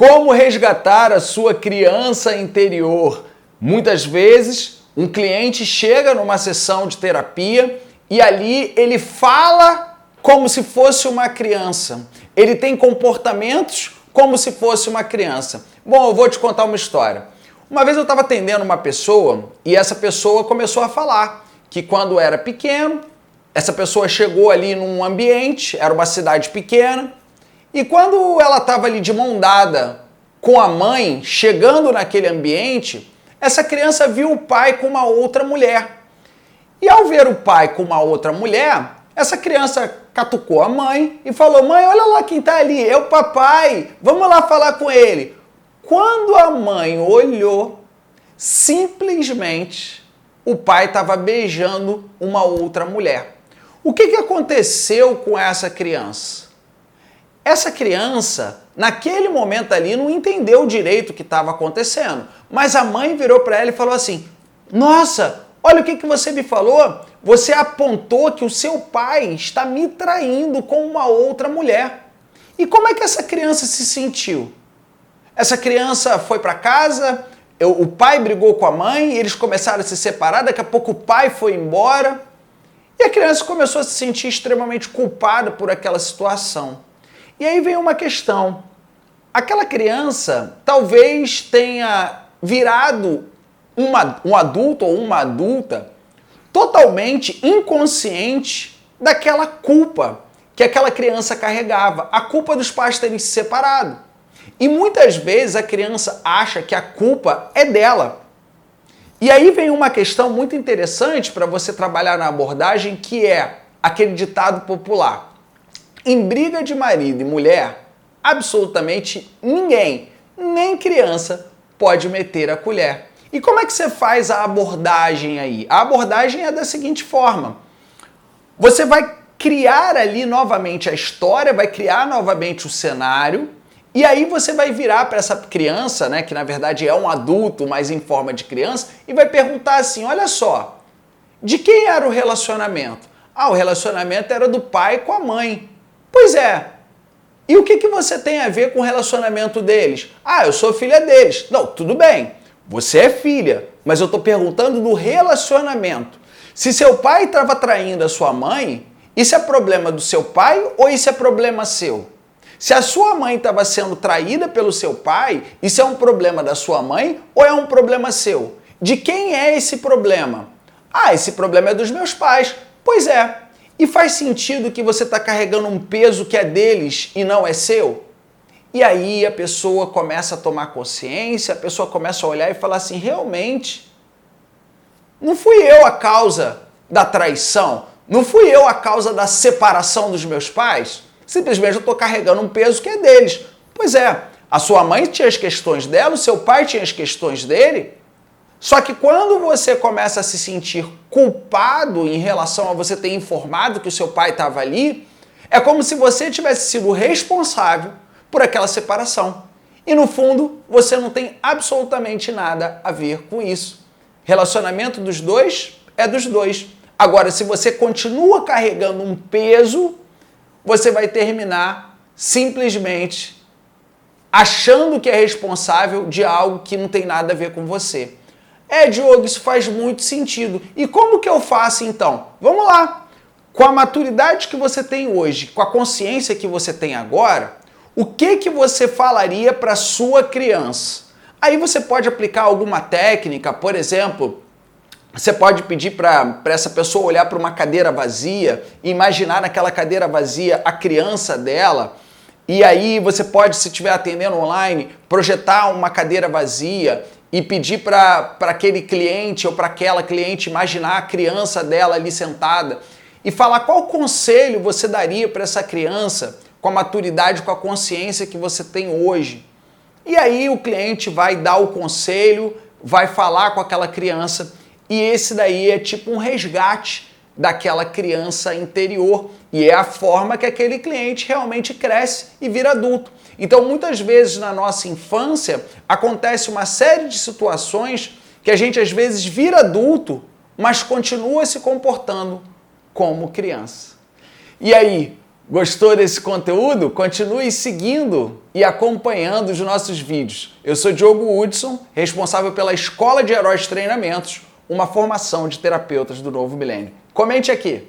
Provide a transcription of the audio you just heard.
Como resgatar a sua criança interior? Muitas vezes, um cliente chega numa sessão de terapia e ali ele fala como se fosse uma criança. Ele tem comportamentos como se fosse uma criança. Bom, eu vou te contar uma história. Uma vez eu estava atendendo uma pessoa e essa pessoa começou a falar que quando era pequeno, essa pessoa chegou ali num ambiente, era uma cidade pequena, e quando ela estava ali de mão dada com a mãe, chegando naquele ambiente, essa criança viu o pai com uma outra mulher. E ao ver o pai com uma outra mulher, essa criança catucou a mãe e falou: mãe, olha lá quem está ali, é o papai, vamos lá falar com ele. Quando a mãe olhou, simplesmente o pai estava beijando uma outra mulher. O que aconteceu com essa criança? Essa criança, naquele momento ali, não entendeu direito o que estava acontecendo. Mas a mãe virou para ela e falou assim: nossa, olha o que você me falou. Você apontou que o seu pai está me traindo com uma outra mulher. E como é que essa criança se sentiu? Essa criança foi para casa, o pai brigou com a mãe, eles começaram a se separar, daqui a pouco o pai foi embora. E a criança começou a se sentir extremamente culpada por aquela situação. E aí vem uma questão. Aquela criança talvez tenha virado um adulto ou uma adulta totalmente inconsciente daquela culpa que aquela criança carregava, a culpa dos pais terem se separado. E muitas vezes a criança acha que a culpa é dela. E aí vem uma questão muito interessante para você trabalhar na abordagem, que é aquele ditado popular: em briga de marido e mulher, absolutamente ninguém, nem criança, pode meter a colher. E como é que você faz a abordagem aí? A abordagem é da seguinte forma: você vai criar ali novamente a história, vai criar novamente o cenário, e aí você vai virar para essa criança, né, que na verdade é um adulto, mas em forma de criança, e vai perguntar assim: olha só, de quem era o relacionamento? Ah, o relacionamento era do pai com a mãe. Pois é. E o que você tem a ver com o relacionamento deles? Ah, eu sou filha deles. Não, tudo bem. Você é filha, mas eu estou perguntando do relacionamento. Se seu pai estava traindo a sua mãe, isso é problema do seu pai ou isso é problema seu? Se a sua mãe estava sendo traída pelo seu pai, isso é um problema da sua mãe ou é um problema seu? De quem é esse problema? Ah, esse problema é dos meus pais. Pois é. E faz sentido que você está carregando um peso que é deles e não é seu? E aí a pessoa começa a tomar consciência, a pessoa começa a olhar e falar assim: realmente, não fui eu a causa da traição, não fui eu a causa da separação dos meus pais, simplesmente eu estou carregando um peso que é deles. Pois é, a sua mãe tinha as questões dela, o seu pai tinha as questões dele. Só que quando você começa a se sentir culpado em relação a você ter informado que o seu pai estava ali, é como se você tivesse sido responsável por aquela separação. E no fundo, você não tem absolutamente nada a ver com isso. Relacionamento dos dois é dos dois. Agora, se você continua carregando um peso, você vai terminar simplesmente achando que é responsável de algo que não tem nada a ver com você. É, Diogo, isso faz muito sentido. E como que eu faço então? Vamos lá. Com a maturidade que você tem hoje, com a consciência que você tem agora, o que você falaria para sua criança? Aí você pode aplicar alguma técnica, por exemplo, você pode pedir para essa pessoa olhar para uma cadeira vazia e imaginar naquela cadeira vazia a criança dela. E aí você pode, se estiver atendendo online, projetar uma cadeira vazia e pedir para aquele cliente ou para aquela cliente imaginar a criança dela ali sentada e falar qual conselho você daria para essa criança com a maturidade, com a consciência que você tem hoje. E aí o cliente vai dar o conselho, vai falar com aquela criança e esse daí é tipo um resgate daquela criança interior e é a forma que aquele cliente realmente cresce e vira adulto. Então, muitas vezes na nossa infância acontece uma série de situações que a gente às vezes vira adulto, mas continua se comportando como criança. E aí, Gostou desse conteúdo? Continue seguindo e acompanhando os nossos vídeos. Eu sou Diogo Hudson, responsável pela Escola de Heróis Treinamentos, uma formação de terapeutas do novo milênio. Comente aqui.